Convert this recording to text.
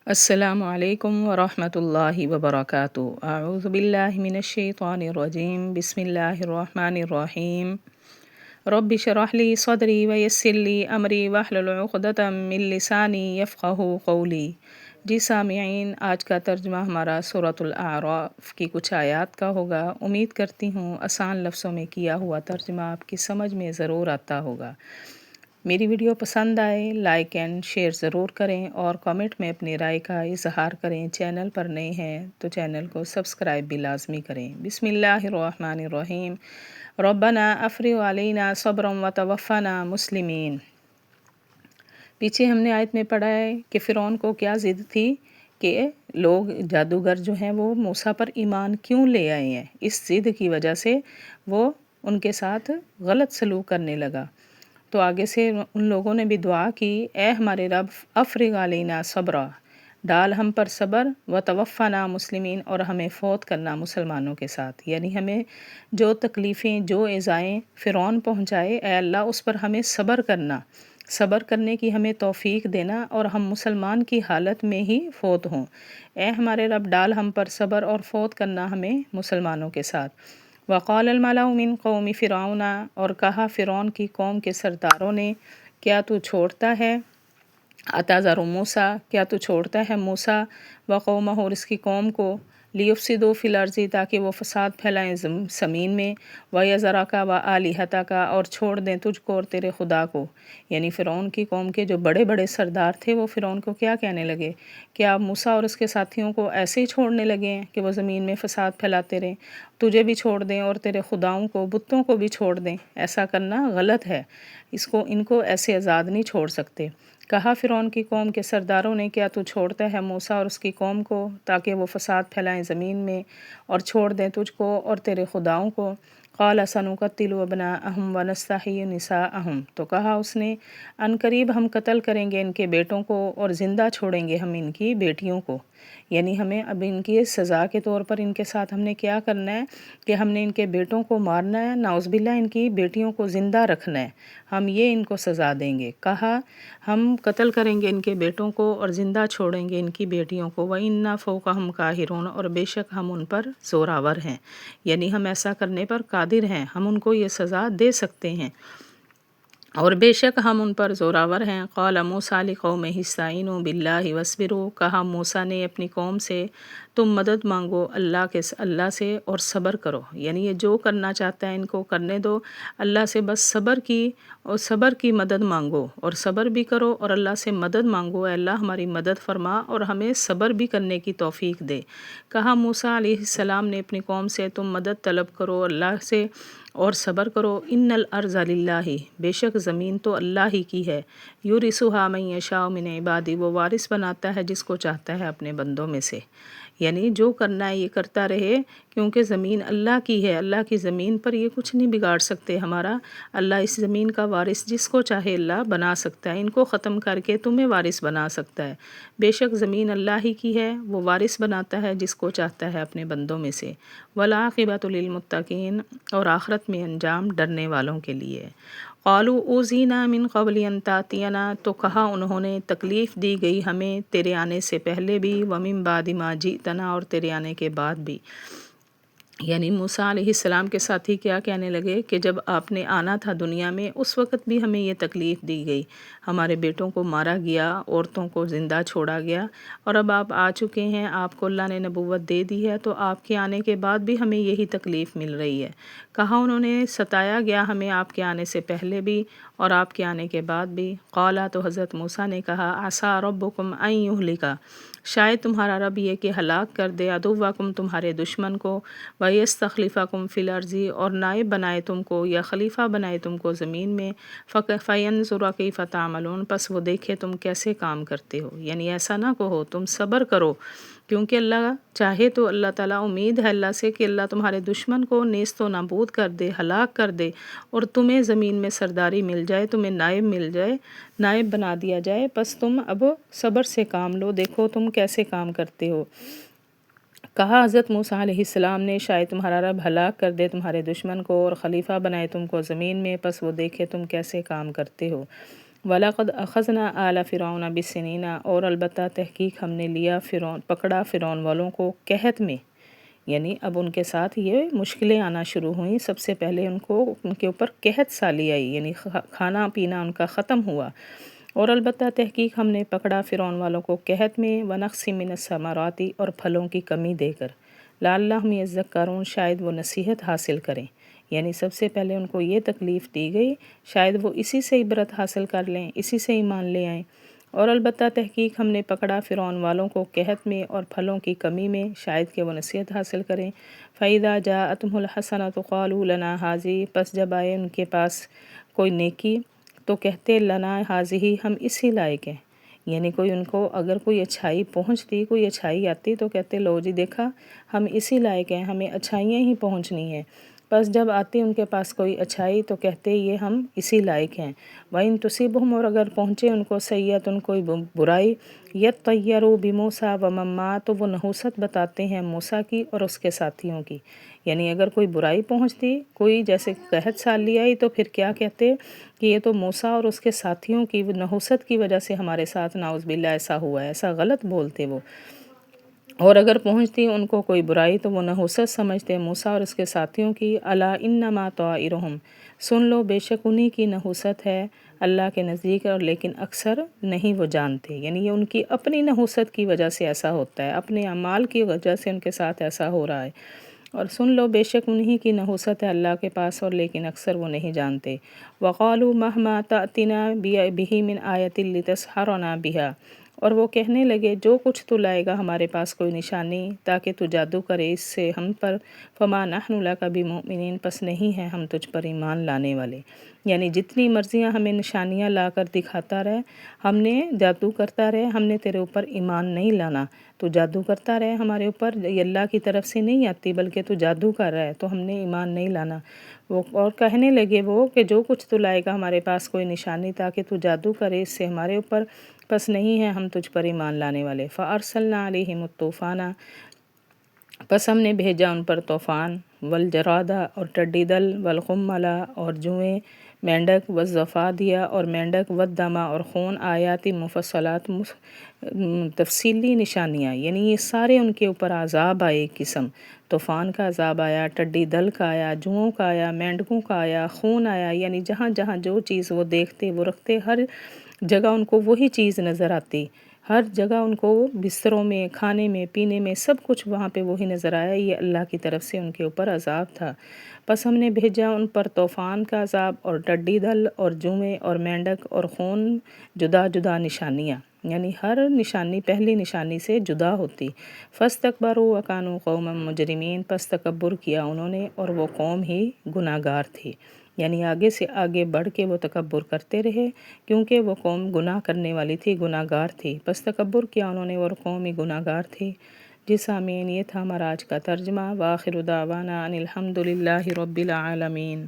السلام علیکم ورحمۃ اللہ وبرکاتہ۔ اعوذ باللہ من الشیطان الرجیم، بسم اللہ الرحمن الرحیم۔ رب اشرح لی صدری ویسر لی امری واحلل عقدۃ من لسانی یفقہوا قولی۔ جی سامعین، آج کا ترجمہ ہمارا سورۃ الاعراف کی کچھ آیات کا ہوگا۔ امید کرتی ہوں آسان لفظوں میں کیا ہوا ترجمہ آپ کی سمجھ میں ضرور آتا ہوگا۔ میری ویڈیو پسند آئے لائک اینڈ شیئر ضرور کریں اور کامنٹ میں اپنی رائے کا اظہار کریں۔ چینل پر نئے ہیں تو چینل کو سبسکرائب بھی لازمی کریں۔ بسم اللہ الرحمن الرحیم۔ ربنا افرغ علینا صبرا وتوفنا مسلمین۔ پیچھے ہم نے آیت میں پڑھا ہے کہ فرعون کو کیا ضد تھی کہ لوگ جادوگر جو ہیں وہ موسیٰ پر ایمان کیوں لے آئے ہیں۔ اس ضد کی وجہ سے وہ ان کے ساتھ غلط سلوک کرنے لگا۔ تو آگے سے ان لوگوں نے بھی دعا کی، اے ہمارے رب افرغ علینا صبرا، ڈال ہم پر صبر، وتوفنا مسلمین، اور ہمیں فوت کرنا مسلمانوں کے ساتھ۔ یعنی ہمیں جو تکلیفیں، جو ایذائیں فرعون پہنچائے، اے اللہ اس پر ہمیں صبر کرنا، صبر کرنے کی ہمیں توفیق دینا، اور ہم مسلمان کی حالت میں ہی فوت ہوں۔ اے ہمارے رب ڈال ہم پر صبر اور فوت کرنا ہمیں مسلمانوں کے ساتھ۔ وقال الملأ من قوم فرعون، اور کہا فرعون کی قوم کے سرداروں نے، کیا تو چھوڑتا ہے اتذر موسیٰ، کیا تو چھوڑتا ہے موسیٰ وقومہ، اور اس کی قوم کو، لیفسدوا فی الارض، تاکہ وہ فساد پھیلائیں زمین میں، ویذرک وآلہتک، اور چھوڑ دیں تجھ کو اور تیرے خدا کو۔ یعنی فرعون کی قوم کے جو بڑے بڑے سردار تھے وہ فرعون کو کیا کہنے لگے کہ آپ موسیٰ اور اس کے ساتھیوں کو ایسے ہی چھوڑنے لگے ہیں کہ وہ زمین میں فساد پھیلاتے رہیں، تجھے بھی چھوڑ دیں اور تیرے خداؤں کو، بتوں کو بھی چھوڑ دیں۔ ایسا کرنا غلط ہے، ان کو ایسے آزاد نہیں چھوڑ سکتے۔ کہا فرعون کی قوم کے سرداروں نے، کیا تو چھوڑتا ہے موسیٰ اور اس کی قوم کو تاکہ وہ فساد پھیلائیں زمین میں اور چھوڑ دیں تجھ کو اور تیرے خداؤں کو۔ قال سنقتل ابناءهم ونستحيي نساءهم، تو کہا اس نے عنقریب ہم قتل کریں گے ان کے بیٹوں کو اور زندہ چھوڑیں گے ہم ان کی بیٹیوں کو۔ یعنی ہمیں اب ان کی سزا کے طور پر ان کے ساتھ ہم نے کیا کرنا ہے کہ ہم نے ان کے بیٹوں کو مارنا ہے، نعوذ باللہ ان کی بیٹیوں کو زندہ رکھنا ہے، ہم یہ ان کو سزا دیں گے۔ کہا ہم قتل کریں گے ان کے بیٹوں کو اور زندہ چھوڑیں گے ان کی بیٹیوں کو۔ وَإِنَّا فَوْقَهُمْ قَاهِرُونَ، اور بے شک ہم ان پر زوراور ہیں، یعنی ہم ایسا کرنے پر قادر ہیں، ہم ان کو یہ سزا دے سکتے ہیں اور بے شک ہم ان پر زوراور ہیں۔ قال موسیٰ لقومہ استعینوا باللہ واصبروا، کہا موسیٰ نے اپنی قوم سے تم مدد مانگو اللہ سے اور صبر کرو۔ یعنی یہ جو کرنا چاہتا ہے ان کو کرنے دو، اللہ سے بس صبر کی مدد مانگو اور صبر بھی کرو اور اللہ سے مدد مانگو، اے اللہ ہماری مدد فرما اور ہمیں صبر بھی کرنے کی توفیق دے۔ کہا موسیٰ علیہ السلام نے اپنی قوم سے، تم مدد طلب کرو اللہ سے اور صبر کرو۔ ان الارض للہ، بے شک زمین تو اللہ ہی کی ہے، یورثھا من یشاء من عبادہ، وہ وارث بناتا ہے جس کو چاہتا ہے اپنے بندوں میں سے۔ یعنی جو کرنا ہے یہ کرتا رہے، کیونکہ زمین اللہ کی ہے، اللہ کی زمین پر یہ کچھ نہیں بگاڑ سکتے ہمارا۔ اللہ اس زمین کا وارث جس کو چاہے اللہ بنا سکتا ہے، ان کو ختم کر کے تمہیں وارث بنا سکتا ہے۔ بے شک زمین اللہ ہی کی ہے، وہ وارث بناتا ہے جس کو چاہتا ہے اپنے بندوں میں سے۔ والعاقبۃ للمتقین، اور آخرت میں انجام ڈرنے والوں کے لیے۔ قالوا اوذینا من قبل ان تاتینا، تو کہا انہوں نے تکلیف دی گئی ہمیں تیرے آنے سے پہلے بھی، ومن بعد ما جئتنا، اور تیرے آنے کے بعد بھی۔ یعنی موسیٰ علیہ السلام کے ساتھی کیا کہنے لگے کہ جب آپ نے آنا تھا دنیا میں اس وقت بھی ہمیں یہ تکلیف دی گئی، ہمارے بیٹوں کو مارا گیا، عورتوں کو زندہ چھوڑا گیا، اور اب آپ آ چکے ہیں، آپ کو اللہ نے نبوت دے دی ہے، تو آپ کے آنے کے بعد بھی ہمیں یہی تکلیف مل رہی ہے۔ کہا انہوں نے ستایا گیا ہمیں آپ کے آنے سے پہلے بھی اور آپ کے آنے کے بعد بھی۔ قالا، تو حضرت موسیٰ نے کہا عسیٰ ربکم ان یہلک، شاید تمہارا رب یہ کہ ہلاک کر دے عدوکم تمہارے دشمن کو، وَيَسْتَخْلِفَكُمْ فِي الْأَرْضِ، اور نائب بنائے تم کو یا خلیفہ بنائے تم کو زمین میں، فَيَنْظُرَ كَيْفَ تَعْمَلُونَ، پس وہ دیکھے تم کیسے کام کرتے ہو۔ یعنی ایسا نہ کہو، تم صبر کرو، کیونکہ اللہ چاہے تو اللہ تعالیٰ امید ہے اللہ سے کہ اللہ تمہارے دشمن کو نیست و نابود کر دے، ہلاک کر دے، اور تمہیں زمین میں سرداری مل جائے، تمہیں نائب مل جائے، نائب بنا دیا جائے، بس تم اب صبر سے کام لو، دیکھو تم کیسے کام کرتے ہو۔ کہا حضرت موسیٰ علیہ السلام نے شاید تمہارا رب ہلاک کر دے تمہارے دشمن کو اور خلیفہ بنائے تم کو زمین میں، پس وہ دیکھے تم کیسے کام کرتے ہو۔ وَلَقَدْ أَخَذْنَا آلَ فِرْعَوْنَ بِالسِّنِينَ، اور البتہ تحقیق ہم نے لیا پکڑا فرعون والوں کو قحط میں، یعنی اب ان کے ساتھ یہ مشکلیں آنا شروع ہوئیں۔ سب سے پہلے ان کے اوپر قحط سالی آئی، یعنی کھانا پینا ان کا ختم ہوا۔ اور البتہ تحقیق ہم نے پکڑا فرعون والوں کو قحط میں، وَنَقْصٍ مِّنَ الثَّمَرَاتِ، اور پھلوں کی کمی دے کر، لَعَلَّهُمْ يَذَّكَّرُونَ، شاید وہ نصیحت حاصل کریں۔ یعنی سب سے پہلے ان کو یہ تکلیف دی گئی، شاید وہ اسی سے عبرت حاصل کر لیں، اسی سے ایمان لے آئیں۔ اور البتہ تحقیق ہم نے پکڑا فرعون والوں کو قحط میں اور پھلوں کی کمی میں، شاید کہ وہ نصیحت حاصل کریں۔ فَإِذَا جَاءَتْهُمُ الْحَسَنَةُ قَالُوا لَنَا هَٰذِهِ، پس جب آئے ان کے پاس کوئی نیکی تو کہتے لنا هَٰذِهِ، ہم اسی لائق ہیں۔ یعنی ان کو اگر کوئی اچھائی پہنچتی، کوئی اچھائی آتی تو کہتے لو جی دیکھا ہم اسی لائق ہیں، ہمیں اچھائیاں ہی پہنچنی ہیں۔ بس جب آتی ان کے پاس کوئی اچھائی تو کہتے یہ ہم اسی لائق ہیں۔ وَإِن تُصِبْهُمْ، اور اگر پہنچے ان کو سیئۃ کوئی برائی، یطیروا بموسیٰ ومن معہ، تو وہ نحوست بتاتے ہیں موسیٰ کی اور اس کے ساتھیوں کی۔ یعنی اگر کوئی برائی پہنچتی، کوئی جیسے قحط سالی آئی، تو پھر کیا کہتے کہ یہ تو موسیٰ اور اس کے ساتھیوں کی نحوست کی وجہ سے ہمارے ساتھ نعوذ باللہ ایسا ہوا ہے، ایسا غلط بولتے وہ۔ اور اگر پہنچتی ان کو کوئی برائی تو وہ نحوست سمجھتے موسیٰ اور اس کے ساتھیوں کی۔ الا انما طائرہم، سن لو بے شک انہی کی نحوست ہے اللہ کے نزدیک، اور لیکن اکثر نہیں وہ جانتے۔ یعنی یہ ان کی اپنی نحوست کی وجہ سے ایسا ہوتا ہے، اپنے اعمال کی وجہ سے ان کے ساتھ ایسا ہو رہا ہے۔ اور سن لو بے شک انہی کی نحوست ہے اللہ کے پاس، اور لیکن اکثر وہ نہیں جانتے۔ وقالوا مہما تأتنا بہ من آیۃ لتسحرنا بہا، اور وہ کہنے لگے جو کچھ تو لائے گا ہمارے پاس کوئی نشانی تاکہ تو جادو کرے اس سے ہم پر، فما نحن لک بمؤمنین، پس نہیں ہیں ہم تجھ پر ایمان لانے والے۔ یعنی جتنی مرضیاں ہمیں نشانیاں لا کر دکھاتا رہے، ہم نے جادو کرتا رہے، ہم نے تیرے اوپر ایمان نہیں لانا۔ تو جادو کرتا رہے ہمارے اوپر، یہ اللہ کی طرف سے نہیں آتی بلکہ تو جادو کر رہا ہے، تو ہم نے ایمان نہیں لانا۔ اور کہنے لگے وہ کہ جو کچھ تو لائے گا ہمارے پاس کوئی نشانی تاکہ تو جادو کرے اس سے ہمارے اوپر، پس نہیں ہے ہم تجھ پر ایمان لانے والے۔ فَأَرْسَلْنَا عَلَيْهِمُ الطُّوفَانَ، پس ہم نے بھیجا ان پر طوفان، والجراد، اور ٹڈی دل، والقمل، اور جوئیں، مینڈک، والضفادع، اور مینڈک، والدم، اور خون، آیات مفصلات، تفصیلی نشانیاں۔ یعنی یہ سارے ان کے اوپر عذاب آئے ایک قسم، طوفان کا عذاب آیا، ٹڈی دل کا آیا، جوؤں کا آیا، مینڈکوں کا آیا، خون آیا۔ یعنی جہاں جہاں جو چیز وہ دیکھتے وہ رکھتے، ہر جگہ ان کو وہی چیز نظر آتی، ہر جگہ ان کو بستروں میں، کھانے میں، پینے میں، سب کچھ وہاں پہ وہی نظر آیا۔ یہ اللہ کی طرف سے ان کے اوپر عذاب تھا۔ پس ہم نے بھیجا ان پر طوفان کا عذاب، اور ٹڈی دل، اور جوئیں، اور مینڈک، اور خون، جدا جدا نشانیاں، یعنی ہر نشانی پہلی نشانی سے جدا ہوتی۔ فاستکبروا وکانوا قوما مجرمین، پس تکبر کیا انہوں نے اور وہ قوم ہی گناہ گار تھی۔ یعنی آگے سے آگے بڑھ کے وہ تکبر کرتے رہے، کیونکہ وہ قوم گناہ کرنے والی تھی، گناہ گار تھی۔ پس تکبر کیا انہوں نے اور قوم ہی گناہ گار تھی۔ جی سامعین، یہ تھا ہمارا آج کا ترجمہ۔ وآخر دعوانا ان الحمد للہ رب العالمین۔